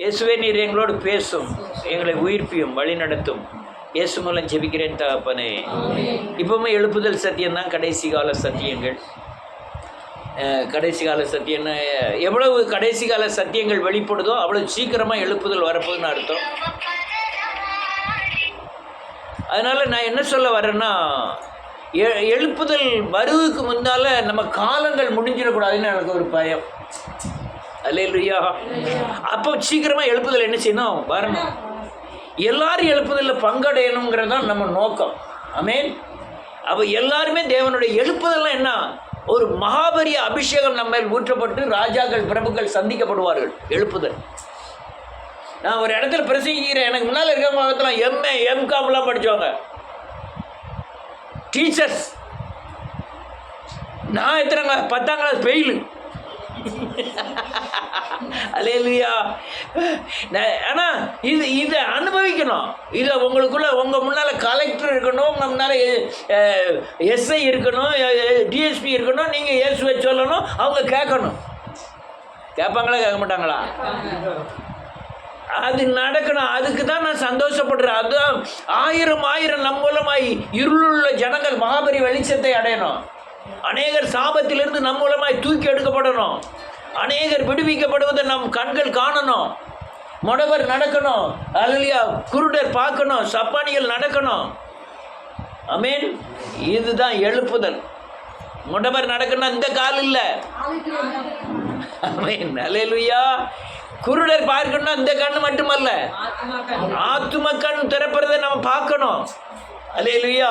இயேசுவே நீர் எங்களோடு பேசும், எங்களை உயிர்ப்பியும் வழி நடத்தும். இயேசு மூலம் ஜெபிக்கிறேன் தகப்பனே. இப்பவுமே எழுப்புதல் சத்தியம்தான் கடைசி கால சத்தியங்கள். கடைசி கால சத்தியம்னா எவ்வளவு கடைசி கால சத்தியங்கள் வெளிப்படுதோ அவ்வளவு சீக்கிரமாக எழுப்புதல் வரப்போகுதுன்னு அர்த்தம். அதனால் நான் என்ன சொல்ல வரேன்னா, எழுப்புதல் வருவதுக்கு முன்னால் நம்ம காலங்கள் முடிஞ்சிடக்கூடாதுன்னு எனக்கு ஒரு பயம். அல்லேலூயா. அப்போ சீக்கிரமாக எழுப்புதல் என்ன செய்யணும், வரணும். எல்லாரும் எழுப்புதலில் பங்கடையணுங்கிறது தான் நம்ம நோக்கம். ஆமென். அப்போ எல்லாருமே தேவனுடைய எழுப்புதல்லாம் என்ன, ஒரு மகாபரிய அபிஷேகம் நம்ம ஊற்றப்பட்டு ராஜாக்கள் பிரபுக்கள் சந்திக்கப்படுவார்கள். எழுப்புதல். நான் ஒரு இடத்துல பிரசங்கிக்கிறேன், எனக்கு முன்னால் இருக்கிற மாவட்டத்தில் எம்ஏ எம்காம்லாம் படித்தவங்க டீச்சர்ஸ். நான் எத்தனை 10ஆம் கிளாஸ் ஃபெயிலு. அல்லேலூயா. ஆனால் இதை அனுபவிக்கணும். இதில் உங்களுக்குள்ள உங்கள் முன்னால் கலெக்டர் இருக்கணும், உங்கள் முன்னால் எஸ்ஐ இருக்கணும், டிஎஸ்பி இருக்கணும். நீங்கள் இயேசுவை சொல்லணும், அவங்க கேட்கணும். கேட்பாங்களா கேட்க மாட்டாங்களா? அது நடக்கணும். அதுக்கு தான் நான் சந்தோஷப்படுறேன். அதுதான் ஆயிரம் நம் மூலமாய் இருளுள்ள ஜனங்கள் மகாபரி வெளிச்சத்தை அடையணும். அநேகர் சாபத்திலிருந்து நம் மூலமாய் தூக்கி எடுக்கப்படணும். அநேகர் விடுவிக்கப்படுவதை நம் கண்கள் காணணும். முடவர் நடக்கணும், அல்லேலூயா. குருடர் பார்க்கணும், சப்பானிகள் நடக்கணும். ஆமென். இதுதான் எழுப்புதல். முடவர் நடக்கணும், இந்த கால் இல்லை. ஆமென். அல்லேலூயா. குருடர் பார்க்கணும்னா இந்த கண்ணு மட்டுமல்ல, ஆத்தும கண் திறப்பதை நம்ம பார்க்கணும். அல்லேலூயா.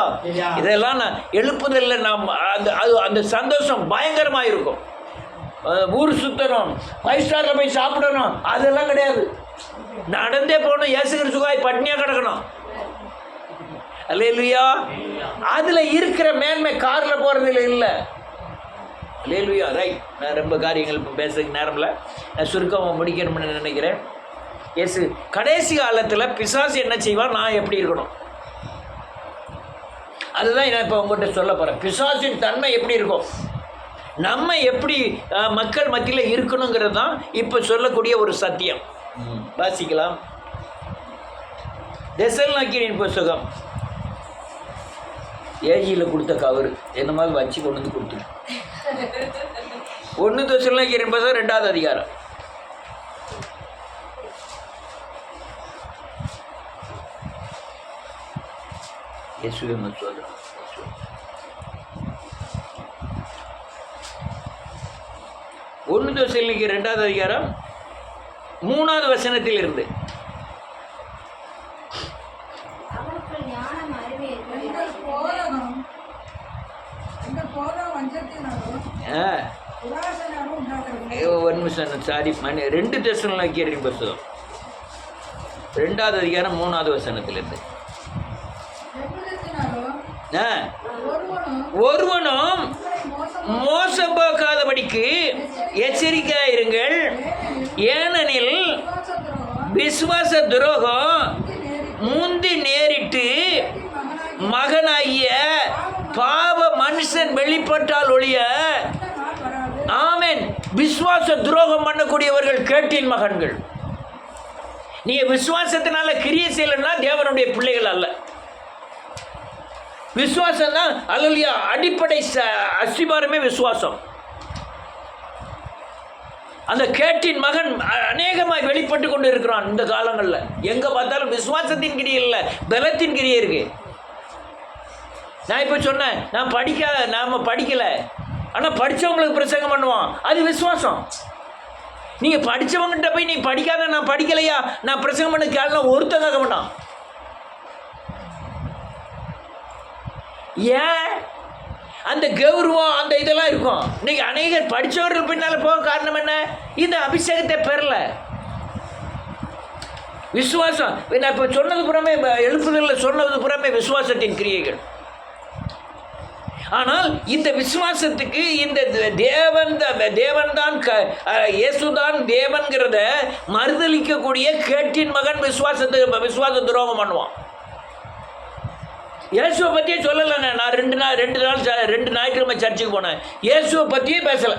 இதெல்லாம் நான் எழுப்புதல்ல நாம் அந்த சந்தோஷம் பயங்கரமாக இருக்கும். ஊர் சுற்றணும், 5 ஸ்டாரில் போய் சாப்பிடணும், அதெல்லாம் கிடையாது. நடந்தே போகணும், இயேசுகிற சுகாய் பட்னியாக கிடக்கணும். அல்லேலூயா. அதில் இருக்கிற மேன்மை காரில் போகிறதுல இல்லை. அல்லேலூயா. ரைட். நான் ரொம்ப காரியங்கள் இப்போ பேசுறதுக்கு நேரமில்ல, நான் சுருக்கமாக முடிக்கணும்னு நினைக்கிறேன். இயேசு கடைசி காலத்தில் பிசாசு என்ன செய்வான், நான் எப்படி இருக்கணும், அதுதான் நான் இப்போ உங்கள்கிட்ட சொல்ல போகிறேன். பிசாசின் தன்மை எப்படி இருக்கும், நம்ம எப்படி மக்கள் மத்தியில் இருக்கணுங்கிறது தான் இப்போ சொல்லக்கூடிய ஒரு சத்தியம். வாசிக்கலாம். தெசலோனிக்கேயரின் புத்தகம். ஏஜியில் கொடுத்த கவர் என்ன மாதிரி வச்சு கொண்டு வந்து கொடுத்துரு. 1 தெசலோனிக்கேயரின் புத்தகம் 2ஆம் அதிகாரம். இயேசுவே மரித்தார். 1 தெசலோனிக்கேயர் 2ஆம் அதிகாரம் 3ஆவது வசனத்தில் இருந்து. ஒரு நிமிஷம், சாரி, 2 தெசலோனிக்கேயரின் புத்தகம் 2ஆவது அதிகாரம் 3ஆவது வசனத்திலிருந்து. ஒருவனும் மோசம் போக்காதபடிக்கு எச்சரிக்கையாக இருங்கள். ஏனெனில் விசுவாச துரோகம் முந்தி நேரிட்டு மகனாகிய பாவ மனுஷன் வெளிப்பட்டால் ஒழிய. ஆமென். விசுவாச துரோகம் பண்ணக்கூடியவர்கள் கேட்டின் மகன்கள். நீங்கள் விசுவாசத்தினால கிரியை செய்யலைன்னா தேவனுடைய பிள்ளைகள் அல்ல. விசுவாசம் தான் அல்லேலூயா அடிப்படை அஸ்திபாரமே விசுவாசம். அந்த கேட்டின் மகன் அநேகமாக வெளிப்பட்டு கொண்டு இருக்கிறான் இந்த காலங்களில். எங்கே பார்த்தாலும் விசுவாசத்தின் கிரியை இல்லை, பலத்தின் கிரியை இருக்கு. நான் இப்போ சொன்னேன், நாம் படிக்கலை, ஆனால் படித்தவங்களுக்கு பிரசங்கம் பண்ணுவான், அது விசுவாசம். நீங்கள் படித்தவங்ககிட்ட போய் நீ படிக்காத, நான் படிக்கலையா, நான் பிரசங்கம் பண்ண கேட்கலாம், ஒருத்தன் கேட்க மாட்டான். ஏன்? அந்த கௌரவம் அந்த இதெல்லாம் இருக்கும். இன்னைக்கு அநேகர் படித்தவர்கள் பின்னால் போக காரணம் என்ன, இந்த அபிஷேகத்தை பெறல. விசுவாசம். நான் இப்போ சொன்னது புறமே, எழுப்புதலில் சொன்னது புறமே விசுவாசத்தின் கிரியைகள். ஆனால் இந்த விசுவாசத்துக்கு இந்த தேவன்தான் இயேசுதான் தேவன்கிறத மறுதளிக்கக்கூடிய கேட்டின் மகன் விசுவாச துரோகம் பண்ணுவான். இயேசுவை பற்றியே சொல்லலைங்க. நான் 2 ஞாயிற்றுக்கிழமை சர்ச்சுக்கு போனேன், இயேசுவை பற்றியே பேசலை.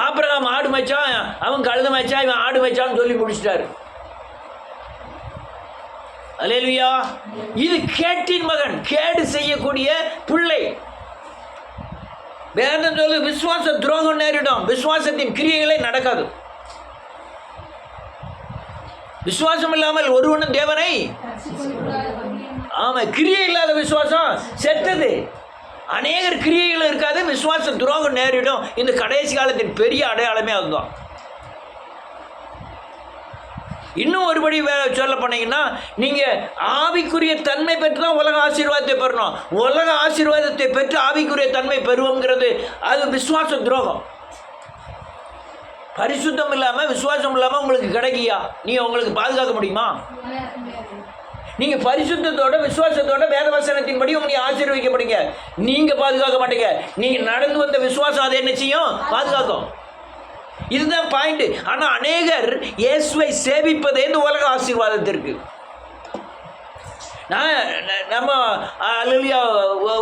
ஆபிரகாம் ஆடு மேய்ச்சான், அவன் கழுத மேய்ச்சான், இவன் ஆடு மேய்ச்சான்னு சொல்லி முடிச்சிட்டாரு. அல்லேலூயா. இது கேட்டின் மகன், கேடு செய்யக்கூடிய பிள்ளை. வேதம் சொல்லு, விசுவாச துரோகம் நேரிடும், விசுவாசத்தின் கிரியைகளே நடக்காது. விசுவாசம் இல்லாமல் ஒருவனும் தேவனை, ஆமா, கிரியை இல்லாத விசுவாசம் செத்தது. அநேகர் கிரியைகள் இருக்காது, விசுவாச துரோகம் நேரிடும். இந்த கடைசி காலத்தின் பெரிய அடையாளமே அதுதான். இன்னும் ஒருபடி சொல்ல போனீங்கன்னா, நீங்கள் ஆவிக்குரிய தன்மை பெற்று தான் உலக ஆசீர்வாதத்தை பெறணும். உலக ஆசீர்வாதத்தை பெற்று ஆவிக்குரிய தன்மை பெறுவோங்கிறது அது விசுவாச துரோகம். பரிசுத்தம் இல்லாமல் விசுவாசம் இல்லாமல் உங்களுக்கு கிடைக்கியா? நீங்கள் உங்களுக்கு பாதுகாக்க முடியுமா? நீங்கள் பரிசுத்தத்தோட விசுவாசத்தோட வேதவசனத்தின்படி உங்களுக்கு ஆசீர்வதிக்கப்படுங்க. நீங்கள் பாதுகாக்க மாட்டீங்க. நீங்கள் நடந்து வந்த விசுவாசம் அதை என்ன செய்யும்? பாதுகாக்கும். இதுதான் பாயிண்ட். ஆனால் அநேகர் இயேசுவை சேவிப்பதே இந்த உலக ஆசீர்வாதத்திற்கு. நம்ம அல்லா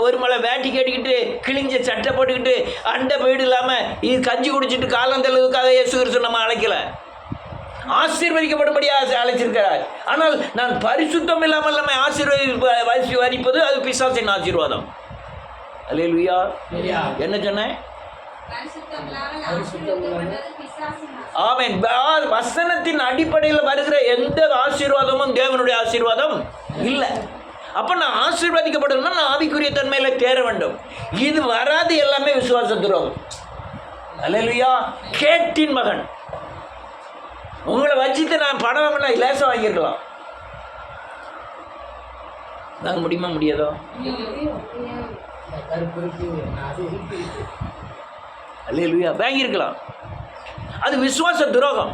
ஒரு மலை வேட்டி கேட்டுக்கிட்டு கிழிஞ்ச சட்டை போட்டுக்கிட்டு அண்டை வீடு இல்லாமல் இது கஞ்சி குடிச்சிட்டு காலந்தளவுக்காக இயேசு கிறிஸ்து நம்ம அழைக்கலை, ஆசீர்வதிக்கப்படும்படியாக அழைச்சிருக்கிறார். ஆனால் நான் பரிசுத்தம் இல்லாமல் நம்ம ஆசீர்வதிப்பது அது பிசாசின் ஆசீர்வாதம். அல்லேலூயா. என்ன சொன்னேன்? ஆமென். வசனத்தின் அடிப்படையில் வருகிற எந்த ஆசீர்வாதமும் தேவனுடைய ஆசீர்வாதம் இல்லை. அப்போ நான் ஆசீர்வதிக்கப்படணும்னா நான் ஆவிக்குரிய தன்மையில் தேர வேண்டும். இது வராது, எல்லாமே விசுவாச துரோகம். அல்லேலூயா. கேட்டின் மகன். உங்களை வச்சுட்டு நான் பணம் வாங்கினா லேசாக வாங்கியிருக்கலாம். நாங்கள் முடியுமா? முடியாதோ? அல்லேலூயா. வாங்கியிருக்கலாம். அது விசுவாச துரோகம்.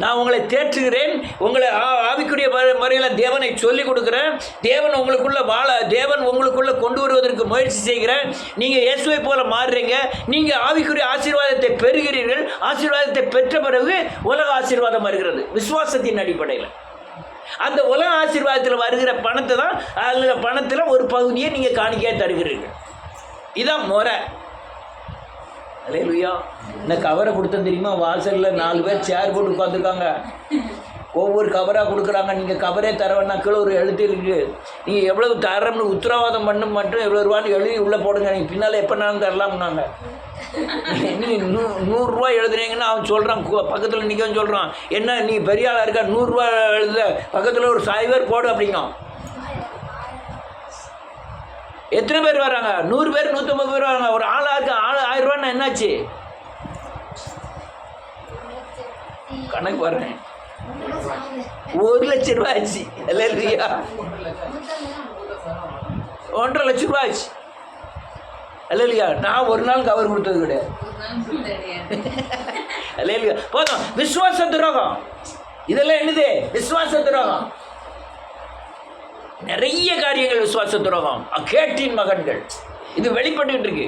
நான் உங்களை தேற்றுகிறேன், உங்களை ஆவிக்குரிய முறையில் தேவனை சொல்லிக் கொடுக்குறேன், தேவன் உங்களுக்குள்ளே கொண்டு வருவதற்கு முயற்சி செய்கிறேன். நீங்கள் இயேசுவை போல மாறுறீங்க, நீங்கள் ஆவிக்குரிய ஆசீர்வாதத்தை பெறுகிறீர்கள். ஆசீர்வாதத்தை பெற்ற பிறகு உலக ஆசீர்வாதம் வருகிறது விசுவாசத்தின் அடிப்படையில். அந்த உலக ஆசீர்வாதத்தில் வருகிற பணத்தை தான், அதில் பணத்தில் ஒரு பகுதியை நீங்கள் காணிக்கையாக தருகிறீர்கள். இதான் முறை. அல்லேலூயா. இந்த கவரை கொடுத்தேன் தெரியுமா? வாசலில் 4 பேர் சேர் போட்டு உட்காந்துருக்காங்க, ஒவ்வொரு கவராக கொடுக்குறாங்க. நீங்கள் கவரே தர வேணாம், கீழே ஒரு எழுத்து இருக்குது, நீங்கள் எவ்வளவு தரம்னு உத்தரவாதம் பண்ணும் மட்டும் எவ்வளோ ரூபான்னு எழுதி உள்ளே போடுங்க, நீங்கள் பின்னால் எப்போனாலும் தரலாம்னாங்க. நீங்கள் 100 ரூபா எழுதுனீங்கன்னா அவன் சொல்கிறான், பக்கத்தில் நிற்கன்னு சொல்கிறான், என்ன நீங்கள் பெரிய ஆளாக இருக்கா, 100 ரூபா எழுத பக்கத்தில் ஒரு 100 பேர் போடு அப்படிங்க. எத்தனை பேர் வராங்க? 100 பேர் 150 பேர் வராங்க. ஒரு ஆளாருக்கு 1000 ரூபான்னா என்னாச்சு? கணக்கு வர்றேன், 1 லட்சம் ரூபாய் ஆச்சு. அல்லேலூயா. 1.5 லட்சம் ரூபாய் ஆச்சு. அல்லேலூயா. நான் ஒரு நாள் கவர் கொடுத்தது கிடையாது. அல்லேலூயா. போதும். விசுவாச துரோகம் இதெல்லாம் என்னது? விசுவாச துரோகம். நிறைய காரியங்கள் விசுவாச துரோகம். கேட்டின் மகன்கள் இது வெளிப்பட்டு இருக்கு.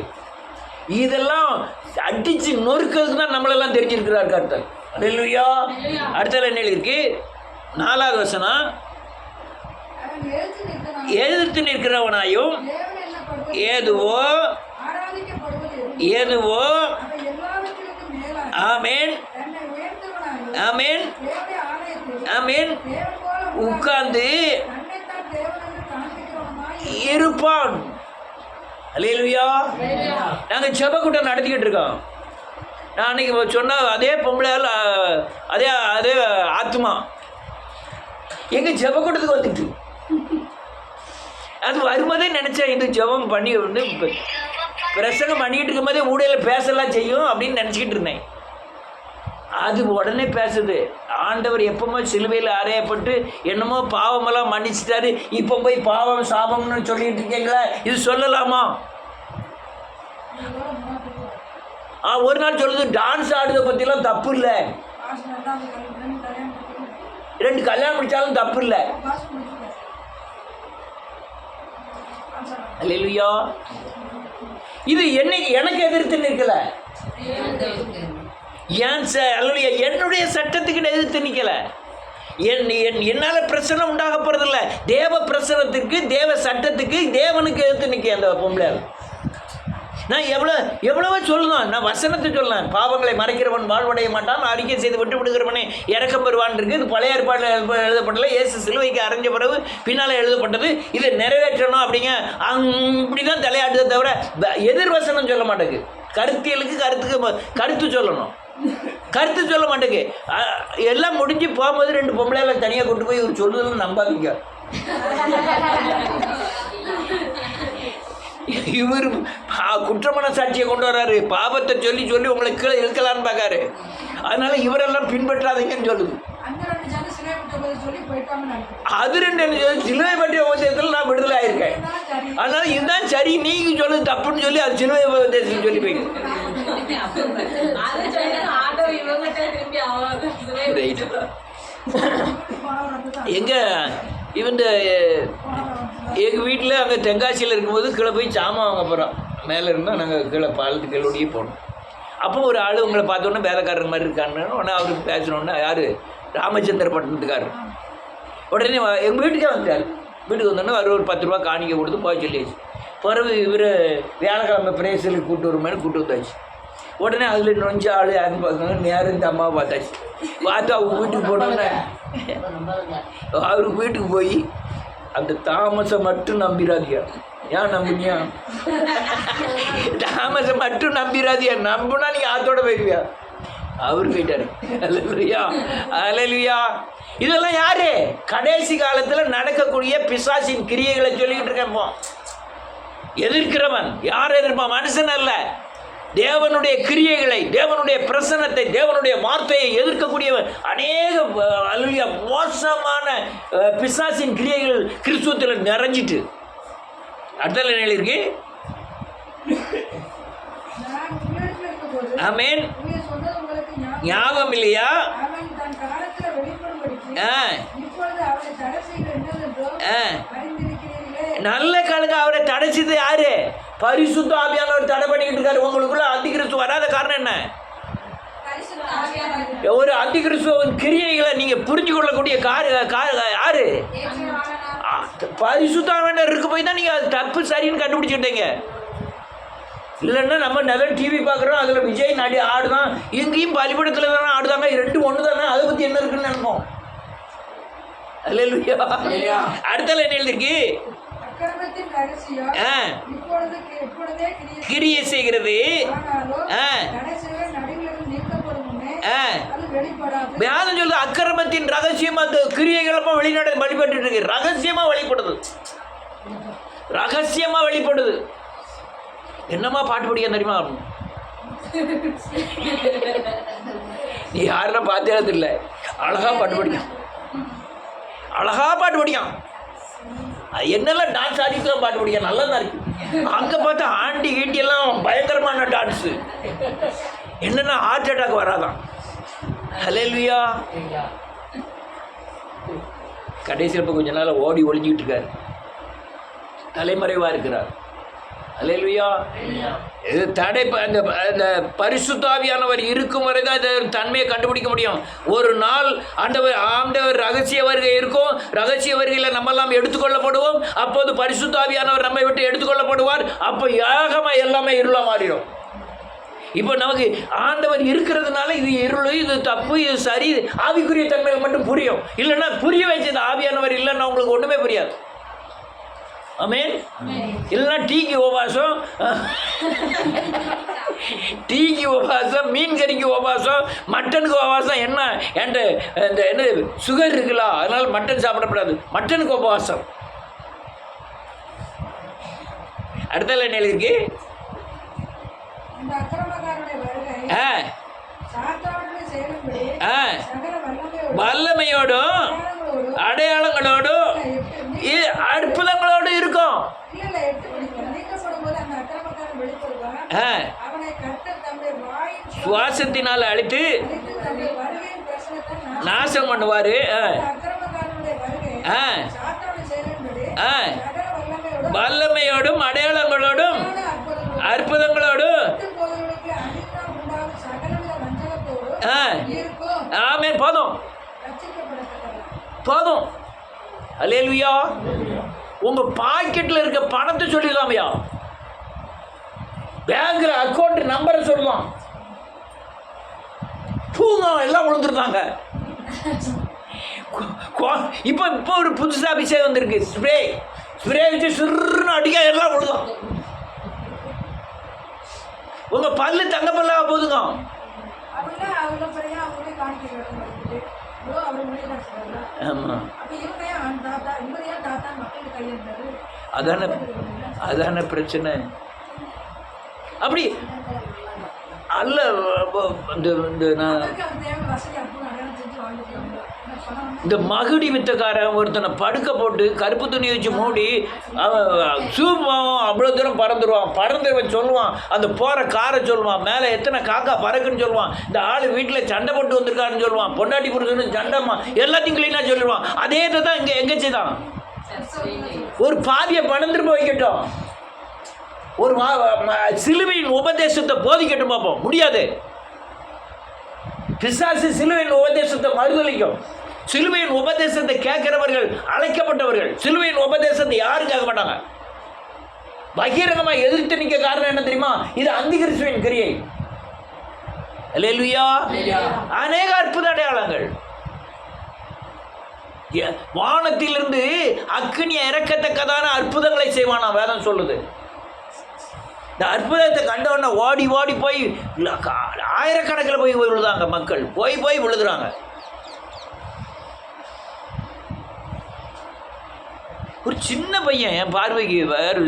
இதெல்லாம் அடிச்சு நொறுக்கிறதுக்கு தான் நம்மளெல்லாம் தெரிஞ்சிருக்கிறார் கர்த்தர். அல்லேலூயா. அடுத்தது என்ன இருக்கு? 4வது வசனம், எதிர்த்து நிற்கிறவனாயும் ஏதுவோ ஆமென் ஆமென் ஆமென் உட்கார்ந்து இருப்பான். அல்லேலூயா. நாங்கள் ஜெப கூட்டம் நடத்திக்கிட்டு இருக்கோம். நான் அன்றைக்கி சொன்ன அதே பொம்பளை, அதே ஆத்மா எங்கள் ஜெப கூட்டத்துக்கு வந்துட்டு, அது வரும்போதே நினச்சேன், இது ஜெபம் பண்ணி வந்து பிரசங்கம் பண்ணிக்கிட்டு இருக்கும்போதே ஊடையில் பேசலாம் செய்யும் அப்படின்னு நினச்சிக்கிட்டு இருந்தேன். அது உடனே பேசுது. ஆண்டவர் எப்பவுமே சிலுவையில் அறையப்பட்டு என்னமோ பாவமெல்லாம் மன்னிச்சிட்டாரு, இப்போ போய் பாவம் சாபம்னு சொல்லிட்டு இருக்கீங்களா? இது சொல்லலாமா? ஒரு நாள் சொல்லுது, டான்ஸ் ஆடுறதை பற்றிலாம் தப்பு இல்லை, 2 கல்யாணம் முடிச்சாலும் தப்பு இல்லை. அல்லேலூயா. இது என்னைக்கு எனக்கு எதிர்த்து நிற்கல, ஏன் அல்லேலூயா, என்னுடைய சட்டத்துக்கு எதிர்த்து நிற்கல. என்னால் பிரச்சனை உண்டாக போகிறதில்ல. தேவ பிரச்சனத்துக்கு, தேவ சட்டத்துக்கு, தேவனுக்கு எதிர்த்து நிற்க அந்த பொம்பளை. நான் எவ்வளவோ சொல்லணும், நான் வசனத்தை சொல்லலாம். பாவங்களை மறைக்கிறவன் வாழ்வடைய மாட்டான், அறிக்கை செய்து விட்டு விடுகிறவனே இறக்கம் பெறுவான் இருக்கு. இது பழைய ஏற்பாட்டில் எழுதப்பட்டல, இயேசு சிலுவைக்கு அரைஞ்ச பிறகு பின்னால் எழுதப்பட்டது. இதை நிறைவேற்றணும் அப்படிங்க இப்படி தான் தலையாட்டுதை தவிர எதிர்வசனம் சொல்ல மாட்டேங்குது. கருத்தியலுக்கு கருத்து சொல்லணும், கருத்து சொல்ல மாட்டேங்க. எல்லாம் முடிஞ்சு போகும்போது 2 பொம்பளைகளை தனியாக கொண்டு போய் ஒரு சொல்லுதல் நம்பாதீங்க. இவர் குற்றமான சாட்சியை கொண்டு வர்றாரு, பாவத்தை சொல்லி சொல்லி உங்களை கீழே இழுக்கலான்னு பார்க்காரு. அதனால இவரெல்லாம் பின்பற்றாதீங்கன்னு சொல்லுது. அது 2 சிலுவை பற்றிய உபதேசத்தில் நான் விடுதலை ஆயிருக்கேன். அதனால இதுதான் சரி, நீங்க சொல்லுது தப்புன்னு சொல்லி அது சிலுவை உபதேசம் சொல்லி போய் எங்க இவன் எங்கள் வீட்டில் அங்கே தென்காசியில் இருக்கும்போது கீழே போய் சாமான் வாங்க போகிறோம். மேலே இருந்தால் நாங்கள் கீழே பாலத்துக்கு கீழோடையே போனோம். அப்போ ஒரு ஆள் உங்களை பார்த்தோன்னே வேலைக்காரர் மாதிரி இருக்கான்னு உடனே அவருக்கு பேசணுன்னா, யார்? ராமச்சந்திர பட்டணத்துக்காரர். உடனே எங்கள் வீட்டுக்கே வந்துட்டார். வீட்டுக்கு வந்தோடனே அவர் ஒரு 10 ரூபா காணிக்கை கொடுத்து போய் சொல்லியாச்சு. பிறகு இவர் வியாழக்கிழமை பிரேசலுக்கு கூப்பிட்டு வருமானு கூப்பிட்டு வந்தாச்சு. உடனே அதில் நொஞ்ச ஆள் யாருன்னு பார்த்தாங்க. நேரம் இந்த அம்மாவை பார்த்தாச்சு. பார்த்து அவங்க வீட்டுக்கு போனோன்னே அவருக்கு வீட்டுக்கு போய் அந்த தாமஸை மட்டும் நம்பிடாதியா. ஏன் நம்பினியா? தாமஸை மட்டும் நம்பிடாதியா. நம்புனா நீ ஆத்தோட போயிடுவியா. அவர் போயிட்டாரு. அல்லேலூயா, அல்லேலூயா. இதெல்லாம் யாரு? கடைசி காலத்தில் நடக்கக்கூடிய பிசாசின் கிரியைகளை சொல்லிக்கிட்டு இருக்கேன். எதிர்க்கிறவன் யார் எதிர்ப்பான்? மனுஷன் அல்ல, தேவனுடைய கிரியைகளை, தேவனுடைய பிரசன்னத்தை, தேவனுடைய வார்த்தையை எதிர்க்கக்கூடியவன். அநேக அல்லேலூயா மோசமான பிசாசின் கிரியைகள் கிறிஸ்துவத்தில் நிறைஞ்சிட்டு. அடுத்த நிலையில் இருக்கு. ஆமென். ஞாபகம் இல்லையா? நல்ல காலங்க அவரை தடை செய்து யாரு? பரிசுத்த ஆவியானவர் தடை பண்ணிக்கிட்டு இருக்காரு. உங்களுக்குள்ள அந்திகிறிஸ்து வராத காரணம் என்ன? ஒரு அந்திகிறிஸ்துவின் கிரியைகளை நீங்க புரிஞ்சு கொள்ளக்கூடிய யாரு? பரிசுத்த ஆவியானவர் இருக்கு போய் தான் நீங்க தப்பு சரின்னு கண்டுபிடிச்சுட்டீங்க. இல்லைன்னா நம்ம நிறைய டிவி பார்க்குறோம், அதில் விஜய் நடி ஆடுதான், இங்கேயும் பலிபடத்தில் தானே ஆடுதாங்க, 2 ஒன்று தானே, அதை பற்றி என்ன இருக்குன்னு நினைப்போம். அல்லேலூயா. அடுத்த என்ன எழுதிருக்கு? கிரியை செய்கிறது. வேதம் சொல்லுது அக்கிரமத்தின் ரகசியம் அந்த கிரியைகளப்ப வெளிநாடு வழிபட்டு இருக்கு. ரகசியமா வெளிப்படுது, ரகசியமா வெளிப்படுது. என்னமா பாட்டு படிக்க தெரியுமா? நீ யாரெல்லாம் பார்த்தே இல்லை, அழகா பாட்டு படிக்கும், அழகா பாட்டு படிக்கும். என்னெல்லாம் டான்ஸ் ஆடிக்கலாம் பாட்டு படிக்க நல்லா தான் இருக்கு. அங்கே பார்த்தா ஆண்டி கீண்டி எல்லாம் பயங்கரமான டான்ஸு. என்னென்னா ஹார்ட் அட்டாக் வராதான். அல்லேலூயா. கடைசியில் இப்போ கொஞ்ச நாள் ஓடி ஒளிஞ்சிக்கிட்டு இருக்காரு, தலைமறைவாக இருக்கிறார். அல்லேலூயா. இது தடை. அந்த பரிசுத்த ஆவியானவர் இருக்கும் வரை தான் இந்த தன்மையை கண்டுபிடிக்க முடியும். ஒரு நாள் ஆண்டவர் ரகசிய வருகை இருக்கும். ரகசிய வருகையில் நம்மெல்லாம் எடுத்துக்கொள்ளப்படுவோம். அப்போது பரிசுத்த ஆவியானவர் நம்மை விட்டு எடுத்துக்கொள்ளப்படுவார். அப்போ ஏகமாக எல்லாமே இருளாக மாறிடும். இப்போ நமக்கு ஆண்டவர் இருக்கிறதுனால இது இருள், இது தப்பு, இது சரி, ஆவிக்குரிய தன்மைகள் மட்டும் புரியும். இல்லைன்னா புரிய வச்சது ஆவியானவர் இல்லைன்னா உங்களுக்கு ஒன்றுமே புரியாது. ஆமென். இல்லைன்னா டீக்கு உபவாசம், டீக்கு உபவாசம், மீன் கறிக்கு உபவாசம், மட்டனுக்கு உபவாசம். என்ன என்ற இந்த என்ன சுகர் இருக்குல்ல, அதனால மட்டன் சாப்பிடக்கூடாது, மட்டனுக்கு உபவாசம். அடுத்த என்ன இருக்கு? வல்லமையோடும் அடையாளங்களோடும் அற்புதங்களோடு இருக்கும். சுவாசத்தினால் அழித்து நாசம் பண்ணுவாரு. வல்லமையோடும் அடையாளங்களோடும் அற்புதங்களோடும். ஆமென். போதும், போதும். அல்லேலூயா. உங்க பாக்கெட்ல இருக்க பணத்தை சொல்லிடலாமையா? பேங்க்ல அக்கௌண்ட் நம்பரை சொல்லுவான். பூங்க எல்லாம் விழுந்துருந்தாங்க. இப்போ இப்போ ஒரு புதுசாக விஷயம் வந்திருக்கு. ஸ்ப்ரே வச்சு சிறுன்னு அடிக்க எல்லாம் விழுதும். உங்க பல்லு தங்க பல்லா போதுங்க. அதான பிரச்சனை. அப்படி அல்ல. இந்த மகுடி வித்தக்காரன் ஒருத்தனை படுக்க போட்டு கருப்பு துணி வச்சு மூடி சூப்பாவும் அவ்வளோ தூரம் பறந்துருவன் சொல்லுவான். அந்த போகிற காரை சொல்லுவான், மேலே எத்தனை காக்கா பறக்குன்னு சொல்லுவான். இந்த ஆள் வீட்டில் சண்டை போட்டு வந்திருக்காருன்னு சொல்லுவான், பொண்டாட்டி புரிஞ்சுன்னு சண்டைமா எல்லாத்தையும் கிளீனாக சொல்லிடுவான். அதே தான் இங்கே எங்கேச்சு தான் ஒரு பாதியை பணந்திருப்ப வைக்கட்டும், ஒரு சிலுவையின் உபதேசத்தை போதிக்கட்டும் பார்ப்போம். முடியாது. பிசாசு சிலுவையின் உபதேசத்தை மறுதளிக்கும். சிலுவையின் உபதேசத்தை கேட்கிறவர்கள் அழைக்கப்பட்டவர்கள். சிலுவையின் உபதேசத்தை யாரும் கேட்க மாட்டாங்க. பகிரங்கமா எதிர்த்து நிற்க காரணம் என்ன தெரியுமா? இது அந்திகிறிஸ்துவின் கிரியை. அல்லேலூயா. அநேக அற்புத அடையாளங்கள். வானத்திலிருந்து அக்கினியை இறக்கத்தக்கதான அற்புதங்களை செய்வானா வேதம் சொல்லுது. இந்த அற்புதத்தை கண்டவன ஓடி ஓடி போய் ஆயிரக்கணக்கில் போய் விழுதாங்க மக்கள். போய் விழுதுறாங்க. ஒரு சின்ன பையன் என் பார்வைக்கு வேறு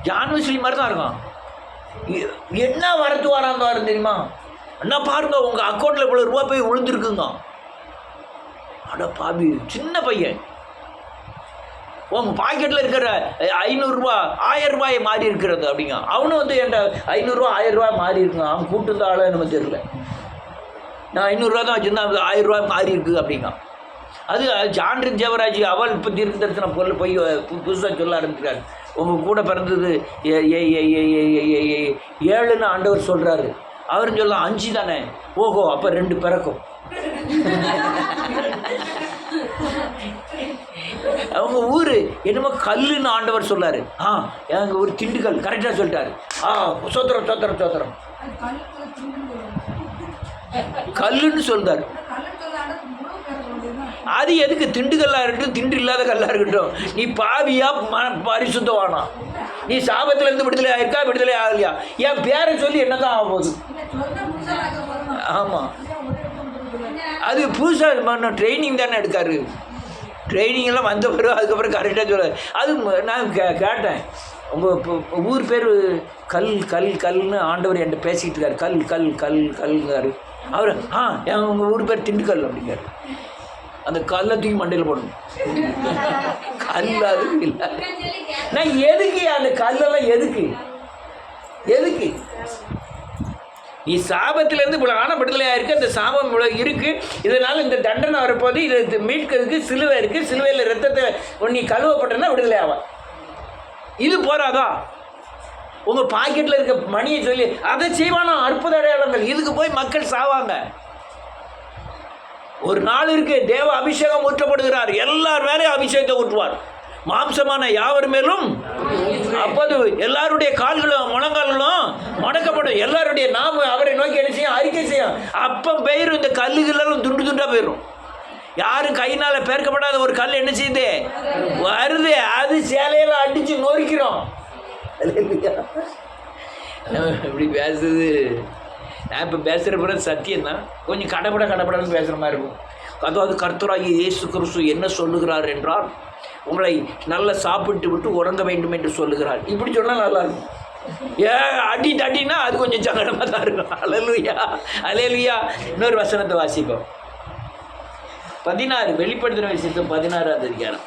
ஜான் வெஸ்லி மாதிரி தான் இருக்கும். என்ன வரத்து வரான் தெரியுமா? என்ன பாருங்க, உங்கள் அக்கௌண்ட்டில் இவ்வளோ ரூபா போய் விழுந்துருக்குங்க. அட பாபி, சின்ன பையன். உங்கள் பாக்கெட்டில் இருக்கிற 500 ரூபா 1000 ரூபாயை மாறி இருக்கிறது அப்படிங்க. அவனும் வந்து என்கிட்ட 500 ரூபா 1000 ரூபாய் மாறி இருக்குங்க. அவன் கூப்பிட்டு இருந்த ஆளோ எனக்கு தெரியல. நான் 500 ரூபா தான் வச்சுருந்தேன், 1000 ரூபாய் மாறி இருக்குது அப்படிங்க. அது ஜான்ரின் ஜெவராஜ் அவள் இப்போ தீர்க்க தரிசன பொருள் போய் புதுசாக சொல்ல ஆரம்பிக்கிறார். உங்கள் கூட பிறந்தது 7ன்னு ஆண்டவர் சொல்கிறாரு. அவரும் சொல்ல 5 தானே. ஓஹோ, அப்போ 2 பிறக்கும். அவங்க ஊர் என்னமோ கல்லுன்னு ஆண்டவர் சொல்லாரு. எங்கள் ஊர் திண்டுக்கல். கரெக்டாக சொல்லிட்டாரு. சோத்திரம் கல்லுன்னு சொல்றாரு. அது எதுக்கு? திண்டுக்கல்லாக இருக்கட்டும், திண்டு இல்லாத கல்லாக இருக்கட்டும், நீ பாவியா பரிசுத்தவானா? நீ சாபத்திலேருந்து விடுதலை ஆயிருக்கா, விடுதலை ஆகலையா? என் பேரை சொல்லி என்னதான் ஆக போகுது? ஆமாம், அது புதுசாக ட்ரைனிங் தானே எடுக்காரு. ட்ரைனிங் எல்லாம் வந்த பிறகு அதுக்கப்புறம் கரெக்டாக சொல்ல. அது நான் கேட்டேன், உங்கள் ஊர் பேர் கல்னு ஆண்டவர் என்கிட்ட பேசிக்கிட்டு இருக்காரு. கல்ங்காரு அவர். உங்கள் ஊர் பேர் திண்டுக்கல் அப்படிங்காரு. அந்த கல்லை தூக்கி மண்டையில் போடணும். கல்லாது இல்லை. நான் எதுக்கு அந்த கல்லெல்லாம் எதுக்கு? நீ சாபத்திலேருந்து இவ்வளோ விடுதலையாக இருக்குது. அந்த சாபம் இவ்வளோ இருக்குது. இதனால் இந்த தண்டனை வரப்போது. இதை மீட்கிறதுக்கு சிலுவை இருக்குது. சிலுவையில் ரத்தத்தை நீ கழுவப்பட்டனா விடுதலை ஆவான். இது போறாதா? உங்கள் பாக்கெட்டில் இருக்க மணியை சொல்லி அதை செய்வானா? அற்புத அடையாளங்கள். இதுக்கு போய் மக்கள் சாவாங்க. ஒரு நாள் இருக்கு, தேவ அபிஷேகம் ஊற்றப்படுகிறார். எல்லார் மேலேயும் அபிஷேகத்தை ஊற்றுவார். மாம்சமான யாவர் மேலும். அப்போது எல்லாருடைய கால்களும் முழங்கால்களும் மடக்கப்படும். எல்லாருடைய நாம அவரை நோக்கி என்ன செய்யும்? அறிக்கை செய்யும். அப்போ போயிடும். இந்த கல்லுகளெல்லாம் துண்டாக போயிடும். யாரும் கையினால் பேர்க்கப்படாத ஒரு கல் என்ன செய்யுது? வருது. அது சேலையில அடித்து நொறுக்கிறோம். இப்படி பேசுது. நான் இப்போ பேசுகிற பிறகு சத்தியம்தான். கொஞ்சம் கடப்படன்னு பேசுகிற மாதிரி இருக்கும். அதாவது கர்த்தராகிய இயேசு கிறிஸ்து என்ன சொல்லுகிறார் என்றால், உங்களை நல்லா சாப்பிட்டு விட்டு உறங்க வேண்டும் என்று சொல்லுகிறார். இப்படி சொன்னால் நல்லா இருக்கும். அடினா அது கொஞ்சம் சங்கடமாக தான் இருக்கும். அல்லேலூயா. இன்னொரு வசனத்தை வாசிப்போம். 16 வெளிப்படுத்தின விசேஷம் 16ஆவது அதிகாரம்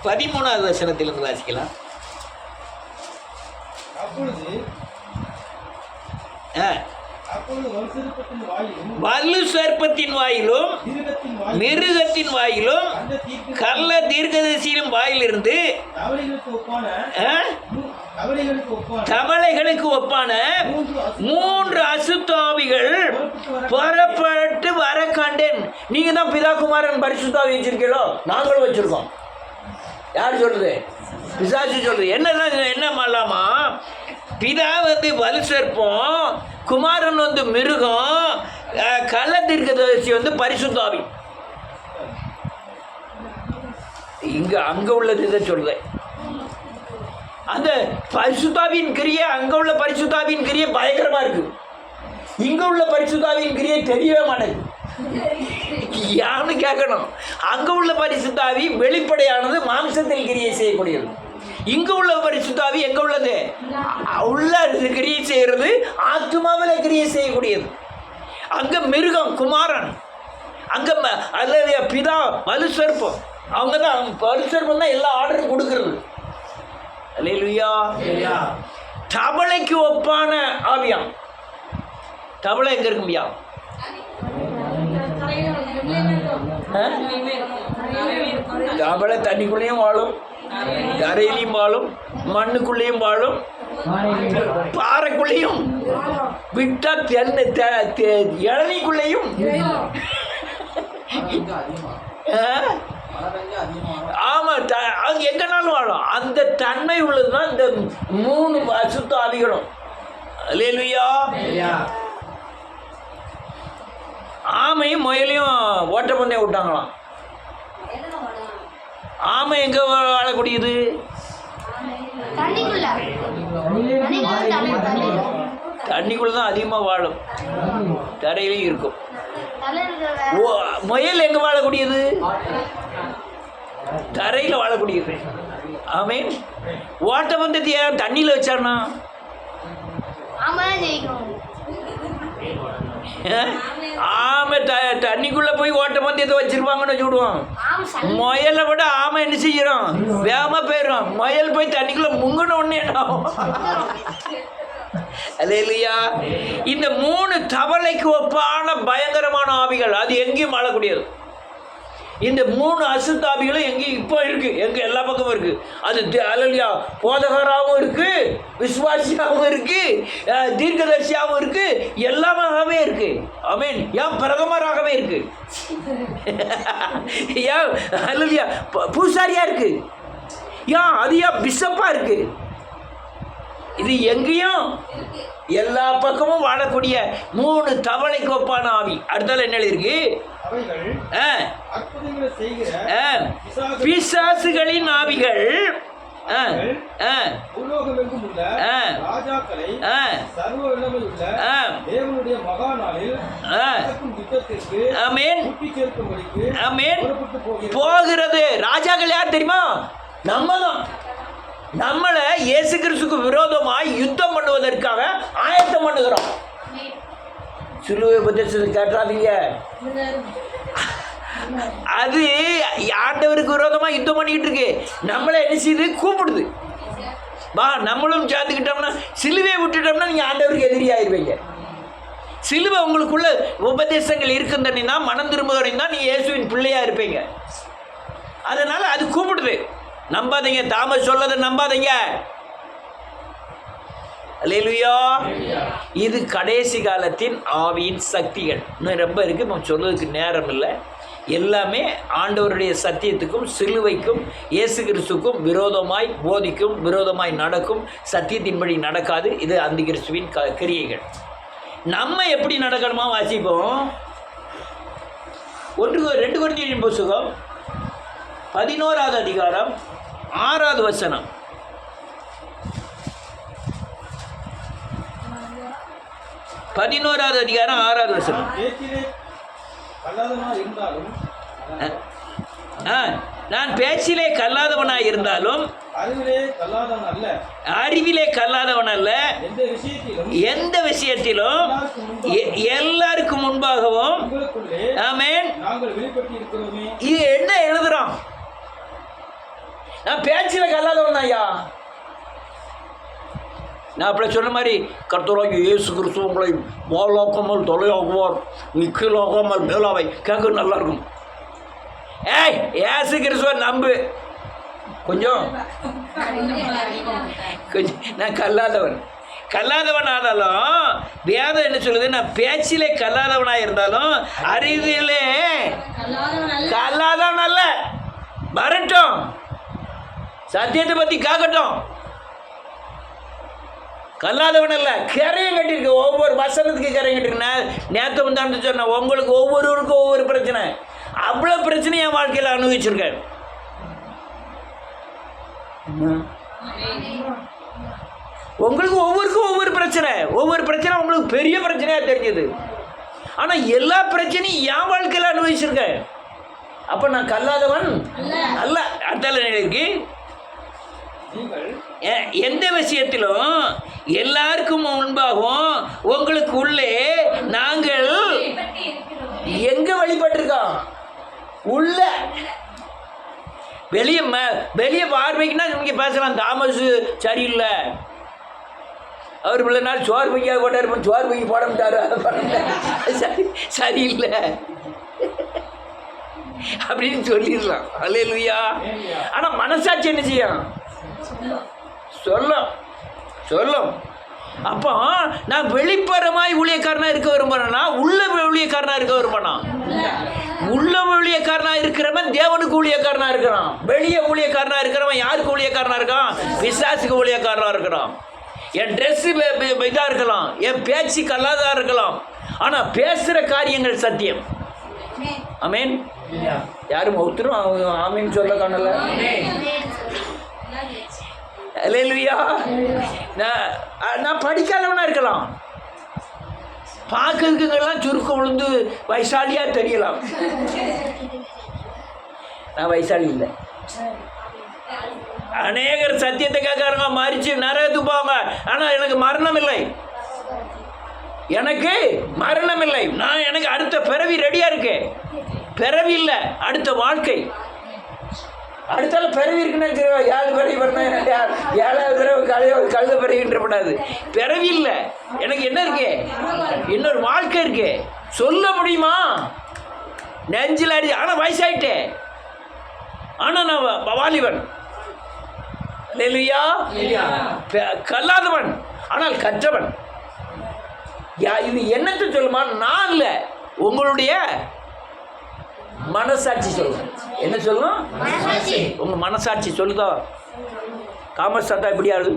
13வது வசனத்திலிருந்து வாசிக்கலாம். வலு சர்ப்பத்தின் வாயிலும் மிருகத்தின் வாயிலும் கள்ள தீர்க்கதரிசியின் வாயிலிருந்து தவளைகளுக்கு ஒப்பான 3 அசுத்தாவிகள் புறப்பட்டு வர கண்டேன். நீங்க தான் பிதா குமாரன் பரிசுத்தாவி வச்சிருக்கீங்களோ? நாங்களும் வச்சிருக்கோம். யார் சொல்றது? பிசாசு சொல்றது என்ன பண்ணலாமா? பிதா வலு சர்ப்பம், குமாரன் மிருகம், கள்ள தீர்க்கதரிசி பரிசுத்தாவி. அங்க உள்ளது இதை சொல்றேன். அந்த பரிசுத்தாவின் கிரியை, அங்க உள்ள பரிசுத்தாவின் கிரியை பயங்கரமா இருக்கு. இங்க உள்ள பரிசுத்தாவின் கிரியை தெரியவே மாட்டேங்குது. யான்னு கேட்கணும். அங்க உள்ள பரிசுத்தாவி வெளிப்படையானது, மாம்சத்தில் கிரியை செய்யக்கூடியது. இங்க உள்ள பரிசுத்தாவி எங்க உள்ளது? உள்ள கிரியை செய்யறது, ஆத்மாவில் கிரியை செய்யக்கூடியது. அங்க மிருகம், குமாரன். அங்க அல்ல பிதா, வலு சர்ப்பம். அவங்க தான் வலு சர்ப்பம் தான் எல்லா ஆர்டரும் கொடுக்கறது. அல்லேலூயா. தவளைக்கு ஒப்பான ஆவியாம். தவளை எங்க இருக்கும்யா? தவளை தண்ணிக்குள்ளேயும் வாழும், தரையிலையும் வாழும், மண்ணுக்குள்ளேயும் வாழும், பாறைக்குள்ளேயும், விட்டா இளநிக்குள்ளேயும். ஆமா, அங்க எங்கனாலும் வாழும். அந்த தன்மை உள்ளதுதான் இந்த 3 அசுத்த ஆவிகளும். அல்லேலூயா. ஆமையும் முயலையும் ஓட்டப்பந்தயம் விட்டாங்களாம். ஆமை எங்க வாழக்கூடியது? தண்ணிக்குள்ள தான் அதிகமாக வாழும், தரையிலையும் இருக்கும். முயல் எங்க வாழக்கூடியது? தரையில் வாழக்கூடியது. ஆமேன். ஓட்டப்பந்தயத்தை ஏன் தண்ணியில் வச்சானா? ஆமை தண்ணிக்குள்ள போய் ஓட்டப்பந்தயத்தை வச்சிருப்பாங்கன்னு வச்சுடுவோம். முயலை விட ஆமை என்ன செய்யறோம்? வேகமா போயிடும். முயல் போய் தண்ணிக்குள்ள முங்கின உடனே என்ன ஆகும்? அல்லேலூயா. இந்த 3 தவளைக்கு ஒப்பான பயங்கரமான ஆவிகள், அது எங்கேயும் வாழக்கூடியது. இந்த 3 அசுத்தாவிகளும் எங்கேயும் இப்போ இருக்கு, எங்க எல்லா பக்கமும் இருக்கு. அது அல்லேலூயா, போதகராகவும் இருக்கு, விசுவாசியாகவும் இருக்கு, தீர்க்கதரிசியாகவும் இருக்கு, எல்லாமாகவே இருக்கு. ஆமென். ஏன் பிரதமராகவே இருக்கு, ஏன் அல்லேலூயா பூசாரியா இருக்கு, ஏன் அது ஏன் பிஷப்பா இருக்கு. இது எங்கேயும் எல்லா பக்கமும் வாழக்கூடிய 3 தவளைக்கு ஒப்பான ஆவி. அடுத்தால என்ன இருக்கு? பிசாசுகளின் ஆவிகள் போகிறது. ராஜாக்கள் யார் தெரியுமா? நம்ம தான். நம்மளை இயேசு கிறிஸ்துக்கு விரோதமாய் யுத்தம் பண்ணுவதற்காக ஆயத்தம் பண்ணுகிறோம். சிலுவை உபதேசத்தை கேட்டாதீங்க. அது ஆண்டவருக்கு விரோதமா யுத்தம் பண்ணிக்கிட்டு இருக்கு. நம்மளை என்ன செய்யுது? கூப்பிடுது. வா, நம்மளும் சேர்ந்துக்கிட்டோம்னா, சிலுவையை விட்டுட்டோம்னா நீங்க ஆண்டவருக்கு எதிரி ஆயிடுவீங்க. சிலுவை உங்களுக்குள்ள உபதேசங்கள் இருக்குன்னு மனம் திரும்புகிறீங்கன்னா நீங்க இயேசுவின் பிள்ளையா இருப்பீங்க. அதனால அது கூப்பிடுது. நம்பாதீங்க, தாமஸ் சொல்லதை நம்பாதீங்க. அல்லேலூயா. இது கடைசி காலத்தின் ஆவியின் சக்திகள். இன்னும் ரொம்ப இருக்கு, நம்ம சொல்றதுக்கு நேரம் இல்லை. எல்லாமே ஆண்டவருடைய சத்தியத்துக்கும் சிலுவைக்கும் இயேசு கிறிஸ்துக்கும் விரோதமாய் போதிக்கும், விரோதமாய் நடக்கும், சத்தியத்தின்படி நடக்காது. இது அந்த கிறிஸ்துவின் கிரியைகள். நம்ம எப்படி நடக்கணுமா வாசிப்போம். 2 கொரிந்தியர் புத்தகம் 11வது அதிகாரம் 6வது வசனம். பதினோராவது அதிகாரம் 6வது வசனம். நான் பேச்சிலே கல்லாதவனாய் இருந்தாலும் அறிவிலே கல்லாதவன் அல்ல, எந்த விஷயத்திலும் எல்லாருக்கும் முன்பாகவும். ஆமென். இது என்ன எழுதுறான்? நான் பேச்சில கல்லாதவன் ஐயா. நான் அப்படி சொன்ன மாதிரி கர்த்தராகிய இயேசு கிறிஸ்து உங்களை வாழாக்காமல் தொலையாகுவார், நீ கீழாகாமல் மேலாவை. கேட்க நல்லா இருக்கும். ஏய், இயேசு கிறிஸ்துவ நம்பு. கொஞ்சம் நான் கல்லாதவன் ஆனாலும் வேதம் என்ன சொல்லுது? நான் பேச்சிலே கல்லாதவனாக இருந்தாலும் அறிவிலே கல்லாதவன் அல்ல. வரட்டும். சத்தியத்தை பற்றி கேட்கட்டும். கல்லாதவன் அல்ல, கரையும் கட்டியிருக்கு. ஒவ்வொரு வசனத்துக்கு கரையும் கட்டிருக்குன்னா நேற்று வந்தான்னு சொன்னேன். உங்களுக்கு ஒவ்வொருவருக்கும் ஒவ்வொரு பிரச்சனை. அவ்வளோ பிரச்சனை என் வாழ்க்கையில் அனுபவிச்சிருக்கேன். உங்களுக்கு ஒவ்வொருக்கும் ஒவ்வொரு பிரச்சனை. ஒவ்வொரு பிரச்சனை உங்களுக்கு பெரிய பிரச்சனையாக தெரிஞ்சது. ஆனால் எல்லா பிரச்சனையும் என் வாழ்க்கையில் அனுபவிச்சிருக்கேன். அப்போ நான் கல்லாதவன் அல்ல. அடுத்த நிலைக்கு எந்த விஷயத்திலும் எல்லாருக்கும் முன்பாகவும் உங்களுக்கு உள்ளே நாங்கள் எங்க வழிபட்டிருக்கோம்? உள்ள. வெளியே பார்வைக்குன்னா இங்கே பேசலாம். தாமஸ் சரியில்லை, அவர் இவ்வளோ நாள் சோறு பைக்காக போட்டார், சோறு பைக்கி போட மாட்டார், அதை பண்ண சரியில்லை அப்படின்னு சொல்லிடலாம். அல்லேலூயா. ஆனால் மனசாட்சி என்ன செய்யும்? சொல்லும். அப்போ நான் வெளிப்புறமாய் ஊழியக்காரனாக இருக்க விரும்புகிறேன்னா உள்ள ஊழியக்காரனாக இருக்க விரும்பினா, உள்ள ஊழியக்காரனாக இருக்கிறவன் தேவனுக்கு ஊழியக்காரனாக இருக்கிறான். வெளியே ஊழியக்காரனாக இருக்கிறவன் யாருக்கு ஊழியக்காரனாக இருக்கான்? பிசாசுக்கு ஊழியக்காரனாக இருக்கிறான். என் ட்ரெஸ்ஸு இதாக இருக்கலாம், என் பேச்சு கல்லாதாக இருக்கலாம், ஆனால் பேசுகிற காரியங்கள் சத்தியம். ஆமேன். யாரும் ஒருத்தரும் ஆமீன் சொல்ல காணல. அல்லேலூயா. நான் படிக்காதவனா இருக்கலாம், பார்க்கறதுக்கெல்லாம் சுருக்கம் விழுந்து வயசாலியாக தெரியலாம். நான் வயசாளி இல்லை. அநேகர் சத்தியத்தை கேட்கறவங்க மறிச்சு நரகத்துக்கு போவாங்க. ஆனால் எனக்கு மரணம் இல்லை. எனக்கு அடுத்த பிறவி ரெடியாக இருக்கேன். பிறவி இல்லை, அடுத்த வாழ்க்கை. அடுத்தால பிறவி இருக்குன்னு 7 பிறவி பண்ண 7வது தடவை கழுத பிறவின்றப்படாது. பிறவி இல்லை, எனக்கு என்ன இருக்கு? இன்னொரு வாழ்க்கை இருக்கு. சொல்ல முடியுமா? நெஞ்சில் அடி. ஆனால் வயசாயிட்டேன், ஆனால் நான் வாலிபன். அல்லேலூயா. கல்லாதவன் ஆனால் கற்றவன். இது என்னத்தை சொல்லுமா? நான் இல்லை, உங்களுடைய மனசாட்சி சொல்லும். என்ன சொல்லும்? உங்க மனசாட்சி சொல்லுதோ? காமர்ஸ் சாத்தா எப்படி ஆளு?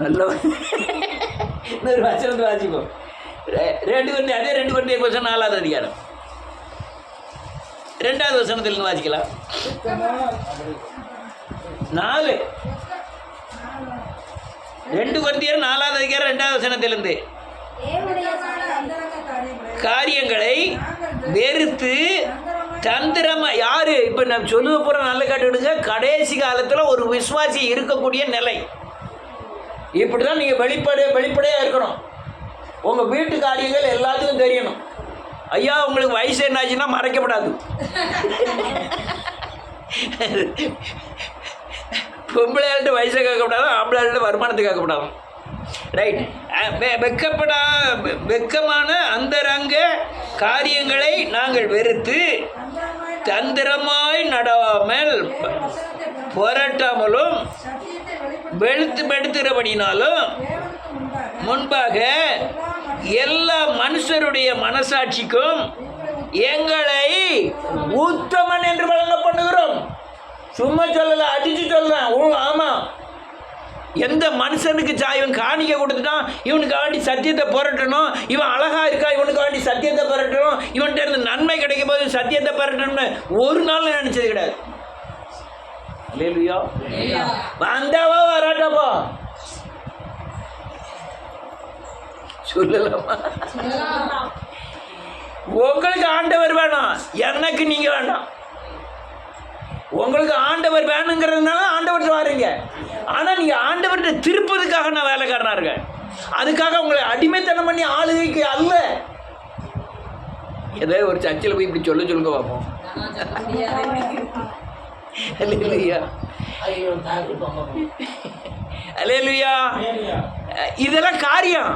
நல்லவன். இன்னொரு வசனத்தை வாசிப்போம். 2 Corinthians 4வது அதிகாரம் 2வது வசனத்திலிருந்து வாசிக்கலாம். 4 2 Corinthians 4வது அதிகாரம் 2வது வசனத்திலிருந்து காரியங்களை வெறுத்து தந்திரமா. யாரு இப்போ நான் சொல்லுவ போகிற நல்ல காட்டுடுங்க. கடைசி காலத்தில் ஒரு விசுவாசி இருக்கக்கூடிய நிலை இப்படி தான். நீங்கள் வெளிப்படையாக இருக்கணும். உங்கள் வீட்டு காரியங்கள் எல்லாத்துக்கும் தெரியணும். ஐயா உங்களுக்கு வயசு என்னாச்சுன்னா மறைக்கப்படாது. பொம்பளையாள்கிட்ட வயசை கேட்கப்படாது, ஆம்பளையாள்கிட்ட வருமானத்தை கேட்கப்படாது. ரைட். வெக்கமான அந்தரங்க காரியங்களை நாங்கள் வெறுத்து தந்திரமாய் நடாமல் புரட்டாமலும் வெளுத்துறபடினாலும் முன்பாக எல்லா மனுஷருடைய மனசாட்சிக்கும் எங்களை உத்தமன் என்று வழங்க பண்ணுகிறோம். சும்மா சொல்லல, அடிச்சு சொல்லலாம். ஆமாம், எந்த மனுஷனுக்கு இவன் காணிக்க கொடுத்துட்டான், இவனுக்கு வேண்டி சத்தியத்தை புரட்டணும், இவன் அழகா இருக்கா, இவனுக்கு வேண்டி சத்தியத்தை புரட்டணும், இவன்கிட்ட இருந்து நன்மை கிடைக்கும் போது சத்தியத்தை புரட்டணும்னு ஒரு நாள் நினைச்சது கிடையாது. அல்லேலூயா. வந்தாவா வராட்டாப்பா சொல்லலாமா? உங்களுக்கு ஆண்டவர் வேணாம், எனக்கு நீங்க வேண்டாம். உங்களுக்கு ஆண்டவர் வேணுங்கிறதுனால ஆண்டவர்கிட்ட வாரீங்க. ஆனால் நீங்கள் ஆண்டவர்கிட்ட திருப்பதுக்காக நான் வேலைக்காரனாக இருக்கேன். அதுக்காக உங்களை அடிமைத்தனம் பண்ணி ஆளுகைக்கு அல்ல. ஏதாவது ஒரு சர்ச்சில் போய் இப்படி சொல்லுங்க பார்ப்போம். அல்லேலூயா. அல்லேலூயா. இதெல்லாம் காரியம்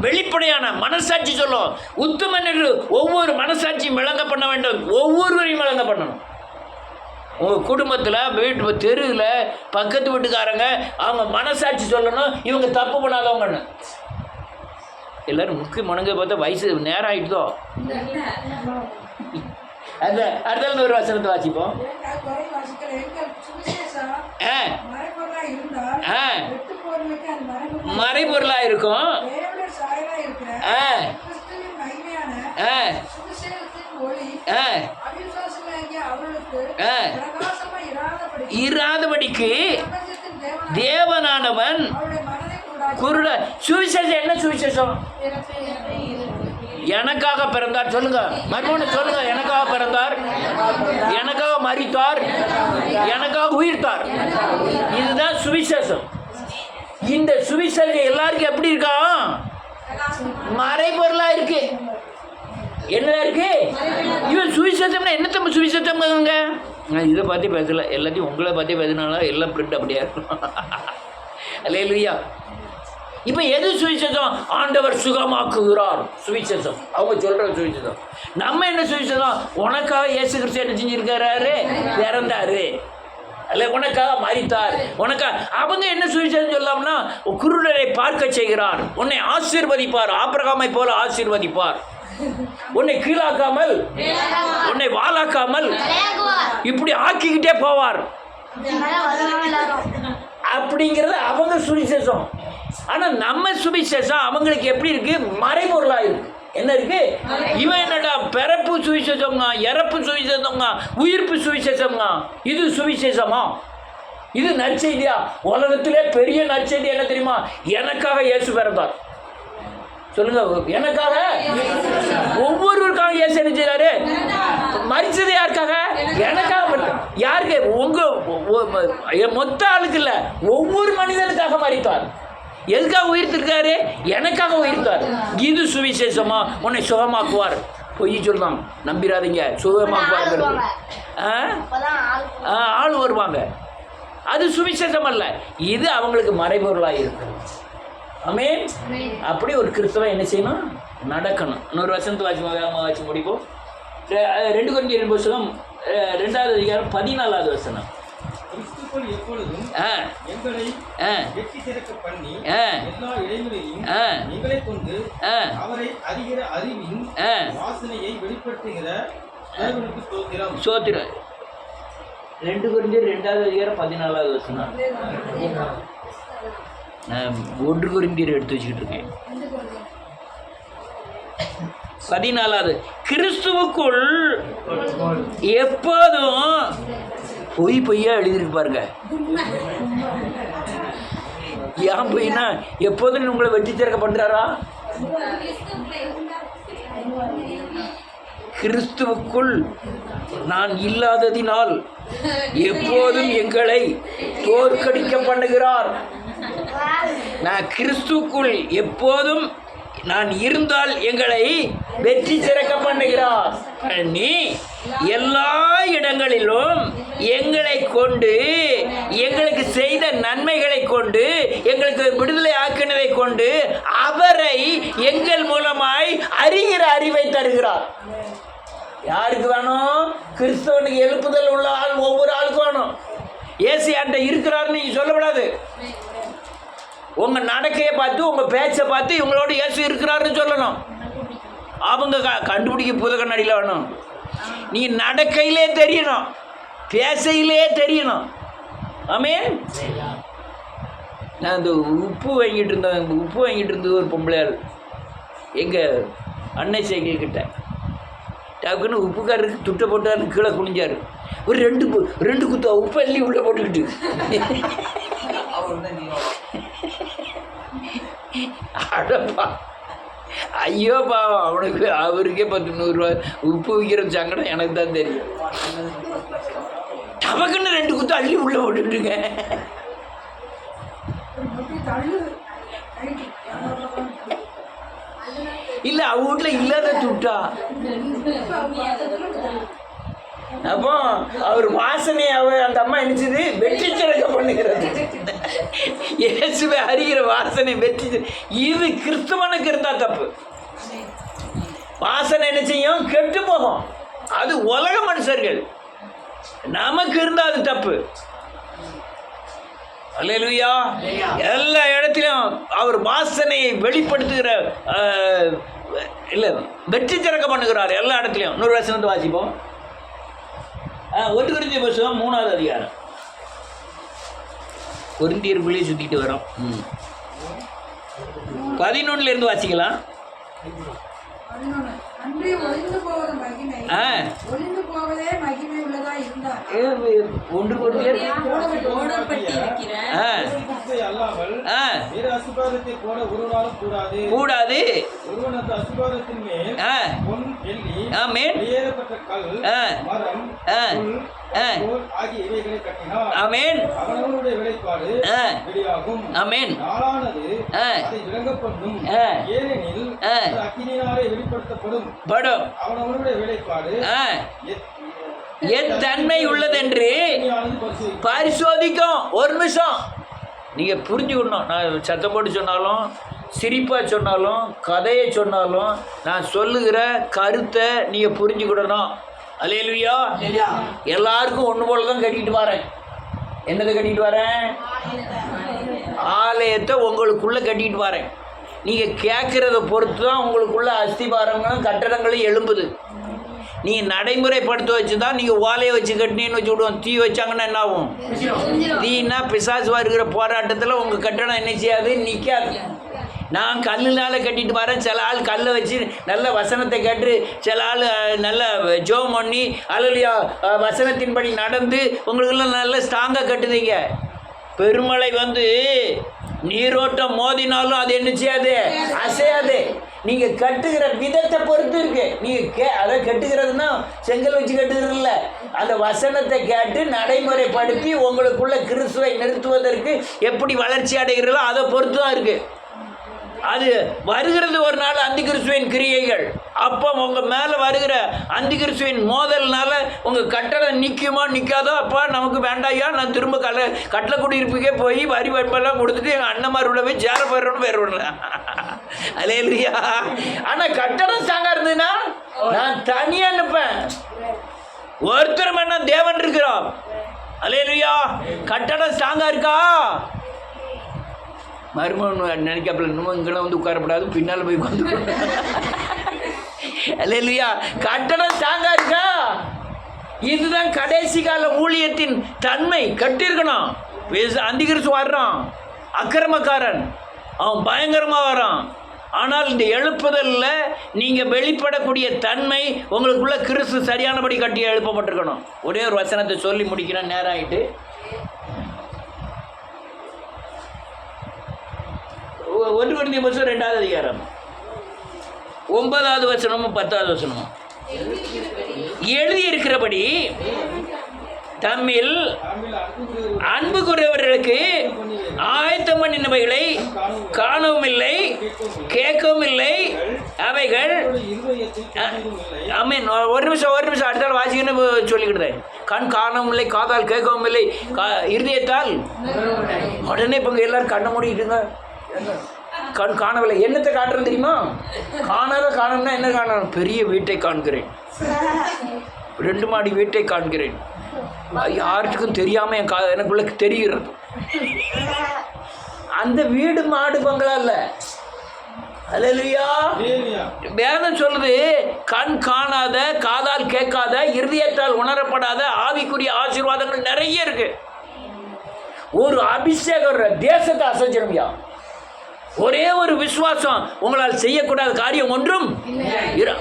வெளிப்படையான மனசாட்சி சொல்லும். உத்தமன் என்று ஒவ்வொரு மனசாட்சியும் விளங்க பண்ண வேண்டும். ஒவ்வொருவரையும் விளங்க பண்ணணும். உங்கள் குடும்பத்தில், வீட்டு தெருவில், பக்கத்து வீட்டுக்காரங்க அவங்க மனசாட்சி சொல்லணும். இவங்க தப்பு பண்ணாதவங்கன்னு எல்லோரும் முக்கிய மனுங்க பார்த்தா வயசு நேரம் ஆகிட்டுதோ. அந்த அடுத்த ஒரு வசனத்தை வாசிப்போம். மறைபொருளா இருக்கும். இராதபடிக்கு தேவனானவன் குருட. சுவிசேஷம் என்ன சுவிசேஷம்? எனக்காக பிறந்தார். சொல்லுங்க மறுபடியும் சொல்லுங்க. எனக்காக பிறந்தார், எனக்காக மரித்தார், எனக்காக உயிர்த்தார். இதுதான் சுவிசேஷம். இந்த சுவிசேஷம் எல்லாருக்கும் எப்படி இருக்கா? மறைபொருளா இருக்கு. என்னதான் இருக்கு? இவன் சுவிசேஷம்னா என்ன தம்பி சுவிசேஷம்? நான் இதை பற்றி பேசல, எல்லாத்தையும் உங்களை பற்றி பேசினால எல்லாம் பிரிண்ட் அப்படியே இருக்கும். அல்லேலூயா. இப்போ எது சுவிசேஷம்? ஆண்டவர் சுகமாக்குகிறார் சுவிசேஷம். அவங்க சொல்கிற சுவிசேஷம். நம்ம என்ன சுவிசேஷம்? உனக்காக இயேசு கிறிஸ்து என்ன செஞ்சிருக்கிறாரு? பிறந்தாரு, அல்ல உனக்காக மரித்தார், உனக்காக. அவங்க என்ன சுவிசேஷம் சொல்லலாம்னா, குருடரை பார்க்க செய்கிறார், உன்னை ஆசீர்வதிப்பார், ஆபிரகாமை போல ஆசீர்வதிப்பார், உன்னை கீழாக்காமல் உன்னை வாளாக்காமல் இப்படி ஆக்கிக்கிட்டே போவார் அப்படிங்கிறது அவங்க சுவிசேஷம். ஆனால் நம்ம சுவிசேஷம் அவங்களுக்கு எப்படி இருக்கு? மறைபொருளாக இருக்கு. என்ன இருக்கு? இவன் என்னடா பிறப்பு சுவிசேஷங்க, இறப்பு சுவிசேஷங்க, உயிர்ப்பு சுவிசேஷங்க. இது சுவிசேஷமா? இது நற்செய்தியா? உலகத்திலே பெரிய நற்செய்தி என்ன தெரியுமா? எனக்காக இயேசு பிறந்தார். சொல்லுங்க, எனக்காக. ஒவ்வொருவருக்காக இயேசு என்ன செய்றாரு? மரிச்சது யாருக்காக? எனக்காக. யாருக்கு? உங்க மொத்த ஆளுக்கு இல்ல, ஒவ்வொரு மனிதனுக்காக மரித்தார். எதுக்காக உயிர்த்திருக்காரு? எனக்காக உயிர்த்தார். இது சுவிசேஷமா? உன்னை சுகமாக்குவார். பொய் சொல்லலாம், நம்பிராதீங்க. சுகமாக்குவார். ஆள் வருவாங்க. அது சுவிசேஷம் அல்ல, இது அவங்களுக்கு மறைபொருளாக இருக்கிறது. ஆமென். அப்படி ஒரு கிறிஸ்தவன் என்ன செய்யணும்? நடக்கணும். இன்னொரு வசனத்தை வாசி முடிப்போம். 2 கொரிந்தியர் புத்தகம் 2வது அதிகாரம் 14வது வசனம். சோத்திரம் 2 கொரிந்தியர் 2வது அதிகாரம் 14வது வசனம். 1 கொரிந்தியர் எடுத்து வச்சுக்கிட்டு இருக்கேன். 14வது. கிறிஸ்துவுக்குள் எப்போதும் பொய்யா எழுதிருக்கு பாருங்க. ஏன் பொய்னா? எப்போதும் உங்களை வெட்டி திறக்க பண்றாரா? கிறிஸ்துவுக்குள் நான் இல்லாததினால் எப்போதும் எங்களை தோற்கடிக்க பண்ணுகிறார். நான் கிறிஸ்துவுக்குள் எப்போதும் நான் இருந்தால் எங்களை வெற்றி சிறக்க பண்ணுகிறார். நீ எல்லா இடங்களிலும் எங்களை கொண்டு, எங்களுக்கு செய்த நன்மைகளை கொண்டு, எங்களுக்கு விடுதலை ஆக்கினதை கொண்டு அவரை எங்கள் மூலமாய் அறிகிற அறிவை தருகிறார். யாருக்கு வேணும்? கிறிஸ்தவனுக்கு எழுப்புதல் உள்ள ஆள் ஒவ்வொரு ஆளுக்கும் வேணும். ஏசியாண்ட இருக்கிறாருன்னு நீங்கள் சொல்லக்கூடாது. உங்கள் நடக்கையை பார்த்து, உங்கள் பேச்சை பார்த்து இவங்களோட இயேசு இருக்கிறாருன்னு சொல்லணும். அவங்க கண்டுபிடிக்க புத கண்ணாடியில் வேணும். நீ நடக்கையிலே தெரியணும், பேசையிலே தெரியணும். ஆமென். நான் இந்த உப்பு வாங்கிட்டு இருந்தது ஒரு பொம்பளையாள் எங்கள் அன்னை சைக்கிள் கிட்ட. டக்குன்னு உப்புக்காரருக்கு துட்டை போட்டாரு, கீழே குனிஞ்சார். ஒரு ரெண்டு குத்தா உப்பு அள்ளி உள்ளே போட்டுக்கிட்டு. அடப்பா, ஐயோ பாவம் அவனுக்கு. அவருக்கே 10-100 ரூபா உப்பு விற்கிற சங்கடம் எனக்கு தான் தெரியும். டபக்குன்னு 2 குத்து அள்ளி உள்ளே போட்டுக்கிட்டுங்க. இல்லை, அவ வீட்டில் இல்லாத துட்டா. அப்போ அவர் வாசனையை அந்த அம்மா நினைச்சது வெற்றி சிறக்க பண்ணுகிறது. இயேசுவை அறிகிற வாசனை வெற்றி. இது கிறிஸ்தவனுக்கு இருந்தா தப்பு. வாசனை என்ன செய்யும்? கெட்டு போகும். அது உலக மனுஷர்கள். நமக்கு இருந்தா அது தப்பு. அல்லேலூயா. எல்லா இடத்திலும் அவர் வாசனையை வெளிப்படுத்துகிற இல்லை, வெற்றி திறக்க பண்ணுகிறார் எல்லா இடத்துலையும். 100 வசனத்தை வாசிப்போம். 1 கொரிந்தியர் புத்தகம் 3வது அதிகாரம். கொரிந்தியருக்குள்ளேயே சுற்றிட்டு வரோம். 11 வாசிக்கலாம். கூடாது. என் தன்மை உள்ளதென்று பரிசோதிக்கும். ஒரு நிமிஷம் நீங்க புரிஞ்சுக்கணும். நான் சத்தம் போட்டு சொன்னாலும், சிரிப்பா சொன்னாலும், கதையை சொன்னாலும், நான் சொல்லுகிற கருத்தை நீங்க புரிஞ்சுக்கிடணும். அல்லேலூயா. எல்லாருக்கும் ஒன்று போல தான் கட்டிட்டு வரேன். என்னதை கட்டிட்டு வரேன்? ஆலயத்தை உங்களுக்குள்ள கட்டிட்டு வரேன். நீங்கள் கேட்குறத பொறுத்து தான் உங்களுக்குள்ள அஸ்திபாரங்களும் கட்டடங்களும் எழும்புது. நீங்கள் நடைமுறைப்படுத்த வச்சு தான் நீங்கள் ஓலையை வச்சு கட்டினேன்னு வச்சு விடுவோம். தீ வச்சாங்கன்னா என்ன ஆகும்? தீனா பிசாசு வருகிற போராட்டத்தில் உங்கள் கட்டடம் என்ன செய்யாது? நிற்காது. நான் கல்லுனால் கட்டிட்டு வரேன். சில ஆள் கல்லை வச்சு நல்ல வசனத்தை கேட்டு, சில ஆள் நல்ல ஜோம் பண்ணி அல்லையா வசனத்தின்படி நடந்து உங்களுக்கெல்லாம் நல்ல ஸ்ட்ராங்காக கட்டுதீங்க. பெருமழை வந்து நீரோட்டம் மோதினாலும் அது என்ன செய்யாது? அசையாது. நீங்கள் கட்டுகிற விதத்தை பொறுத்து இருக்கு. நீங்கள் அதை கட்டுகிறதுனா செங்கல் வச்சு கட்டுகிறது இல்லை. அந்த வசனத்தை கேட்டு நடைமுறைப்படுத்தி உங்களுக்குள்ள கிறிஸ்துவை நிறுத்துவதற்கு எப்படி வளர்ச்சி அடைகிறதோ அதை பொறுத்து தான் இருக்குது. அது வருகிறது ஒரு நாள் அந்தி கிறிஸ்துவின் கிரியைகள். அப்போ உங்கள் மேலே வருகிற அந்தி கிறிஸ்துவின் மோதல்னால உங்கள் கட்டடம் நிற்குமா நிற்காதோ, அப்போ நமக்கு வேண்டாயா, நான் திரும்ப கட்டளை குடியிருப்புக்கே போய் வரி வைப்பெல்லாம் கொடுத்துட்டு எங்கள் அண்ணன்மாரோட போய் சேர போயிடணும் போயிடுவேன். அல்லேலூயா. ஆனால் கட்டடம் ஸ்ட்ராங்காக இருந்ததுன்னா நான் தனியாக நிற்பேன். ஒருத்தர் வேணா தேவன் இருக்கிறோம். அல்லேலூயா. கட்டடம் ஸ்ட்ராங்காக இருக்கா? மருமகன் நினைக்காப்புல இன்னும் இங்கே வந்து உட்காரப்படாது, பின்னால் போய் வந்து அல்லேலூயா. கட்டடம் ஸ்ட்ராங்காக இருக்கா? இதுதான் கடைசி கால ஊழியத்தின் தன்மை. கட்டியிருக்கணும். அந்தி கிறிஸ்து வர்றான், அக்கிரமக்காரன், அவன் பயங்கரமாக வரான். ஆனால் இந்த எழுப்புதலில் நீங்கள் வெளிப்படக்கூடிய தன்மை உங்களுக்குள்ள கிறிஸ்து சரியானபடி கட்டி எழுப்பப்பட்டிருக்கணும். ஒரே ஒரு வசனத்தை சொல்லி முடிக்கணும், நேரம் ஆகிட்டு. 1 கொரிந்தியர் 2வது அதிகாரம் 9வது வசனமும் 10வது வசனமும் எழுதியிருக்கிறபடி தம்மில் அன்பு கூறியவர்களுக்கு ஆயத்தம் பண்ணினவைகளை காணவும் இல்லை, கேட்கவும் இல்லை. அவைகள் ஆமென். ஒரு நிமிஷம் அடுத்தால் வாசிக்கன்னு சொல்லிக்கிட்டேன். கண் காணவும் இல்லை, காதால் கேட்கவும் இல்லை, இருதயத்தால். உடனே இப்போ எல்லாரும் கண்ணை மூடிக்கிட்டுங்க. கண் காணவில்லை. என்னத்தை காட்டுறது தெரியுமா? காணணும்னா என்ன காணணும்? பெரிய வீட்டை காண்கிறேன், 2 மாடி வீட்டை காண்கிறேன். யாருக்கும் தெரியாமல் எனக்குள்ள தெரிகிறது. அந்த வீடு மாடு பங்களா இல்லை. அல்லேலூயா. வேதம் சொல்லுது, கண் காணாத, காதால் கேட்காத, இருதயத்தால் உணரப்படாத ஆவிக்குரிய ஆசீர்வாதங்கள் நிறைய இருக்கு. ஒரு அபிஷேகம் தேசத்தை அசைச்சிருமையா. ஒரே ஒரு விசுவாசம் உங்களால் செய்யக்கூடாத காரியம் ஒன்றும்.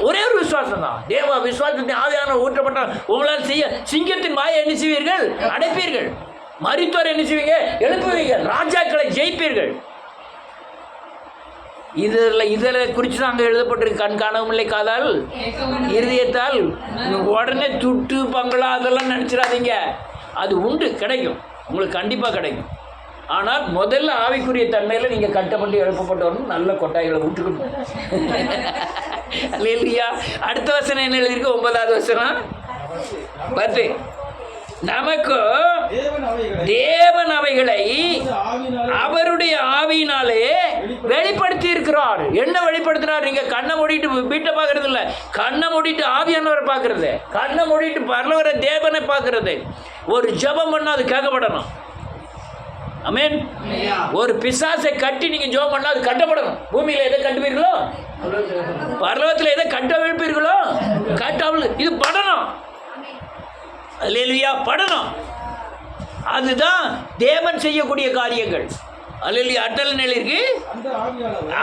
ஒரே ஒரு விசுவாசம் தான். தேவ விசுவாசத்தின் ஆவியான ஊற்றப்பட்டால் உங்களால் செய்ய சிங்கத்தின் வாயை என்ன செய்வீர்கள்? அடைப்பீர்கள். மரித்தோரை என்ன செய்வீங்க? எழுப்புவீர்கள். ராஜாக்களை ஜெயிப்பீர்கள். இதில் குறித்து தான் அங்கே எழுதப்பட்டிருக்கு. கண் காணவும் இல்லை, காதால், இருதயத்தால். உடனே துட்டு பங்களா அதெல்லாம் நினச்சிடாதீங்க. அது உண்டு, கிடைக்கும், உங்களுக்கு கண்டிப்பாக கிடைக்கும். ஆனால் முதல்ல ஆவிக்குரிய தன்மையில் நீங்கள் கட்டப்பட்டு எழுப்பப்பட்டு வரணும். நல்ல கொட்டாய்களை விட்டுக்கணும். இல்லையா? அடுத்த வசனம் என்ன எழுதியிருக்கு? 9வது வசனம் 10. நமக்கு தேவன் அவைகளை அவருடைய ஆவியினாலே வெளிப்படுத்தி இருக்கிறார். என்ன வெளிப்படுத்தினார்? நீங்க கண்ணை மூடிட்டு வீட்டை பார்க்கறது இல்லை, கண்ணை மூடிட்டு ஆவியானவரை பார்க்கறது, கண்ணை மூடிட்டு பரலவர தேவனை பார்க்கறது. ஒரு ஜெபம் பண்ணா அது கேட்கப்படணும். ஆமென். ஒரு பிசாசை கட்டி நீங்க ஜெபம் பண்ணா அது கட்டப்படணும். பூமியில எதை கட்டுவீர்களோ, பரலோகத்தில் எதை கட்ட வைப்பீர்களோ, கட்டாமல் இது படணும். அல்லேலூயா படணும். அதுதான் தேவன் செய்யக்கூடிய காரியங்கள். அல்லேலூயா. அட்டல் நிலைக்கு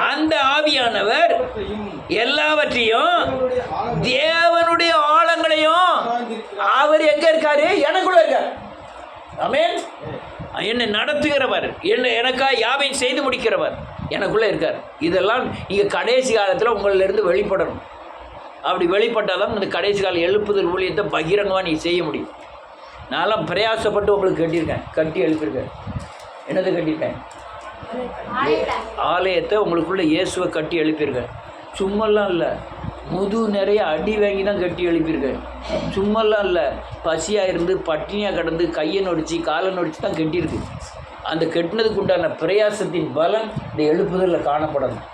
அந்த ஆவியானவர் எல்லாவற்றையும் தேவனுடைய ஆழங்களையும் அவர் எங்க இருக்காரு? எனக்குள்ள இருக்கார். ஆமென். என்னை நடத்துகிறவர், எனக்காக யாவையும் செய்து முடிக்கிறவர் எனக்குள்ளே இருக்கார். இதெல்லாம் இங்கே கடைசி காலத்தில் உங்களிலிருந்து வெளிப்படணும். அப்படி வெளிப்பட்டால் தான் இந்த கடைசி கால எழுப்புதல் ஊழியத்தை பகிரங்கமாக நீ செய்ய முடியும். நான்லாம் பிரயாசப்பட்டு உங்களுக்கு கட்டி எழுப்பியிருக்கேன். என்னது கட்டியிருக்கேன்? ஆலயத்தை உங்களுக்குள்ளே இயேசுவை கட்டி எழுப்பியிருக்கேன். சும்மெல்லாம் இல்லை, முது நிறைய அடி வாங்கி தான் கட்டி எழுப்பியிருக்கேன். சும்மெல்லாம் இல்லை, பசியாக இருந்து பட்டினியாக கிடந்து கையை நொடிச்சு காலை நொடிச்சு தான் கட்டியிருக்கு. அந்த கட்டினதுக்கு உண்டான பிரயாசத்தின் பலன் இந்த எழுப்புதலில் காணப்படணும்.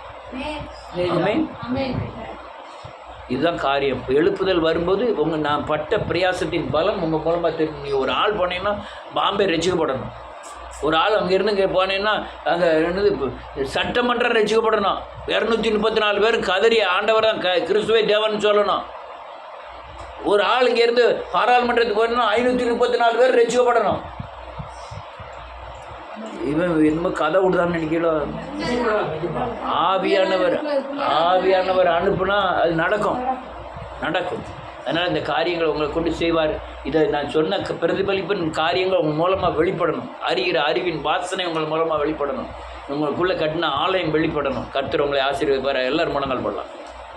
இதுதான் காரியம். எழுப்புதல் வரும்போது நான் பட்ட பிரயாசத்தின் பலம் உங்கள் மூலமாக தெரியும். நீங்கள் ஒரு ஆள் போனீங்கன்னா பாம்பே ரசிக்கப்படணும். ஒரு ஆள் அங்கேருந்து போனேன்னா அங்கே என்னது சட்டமன்றம் ரசிக்கப்படணும். 234 பேர் கதறி ஆண்டவர் தான் கிறிஸ்துவை தேவன் சொல்லணும். ஒரு ஆள் இங்கேருந்து பாராளுமன்றத்துக்கு போனோம்னா 534 பேர் ரசிக்கப்படணும். இவன் என்னமோ கதை விடுதான்னு நினைக்கலாம். ஆவியானவர் அனுப்புனா அது நடக்கும். அதனால் இந்த காரியங்களை உங்களை கொண்டு செய்வார். இதை நான் சொன்ன பிரதிபலிப்பின் காரியங்கள் உங்கள் மூலமாக வெளிப்படணும். அறிகிற அறிவின் வாசனை உங்கள் மூலமாக வெளிப்படணும். உங்களுக்குள்ளே கட்டின ஆலயம் வெளிப்படணும். கர்த்தர் உங்களை ஆசீர்வதிப்பார். எல்லாரும் முழங்கால் போடலாம்.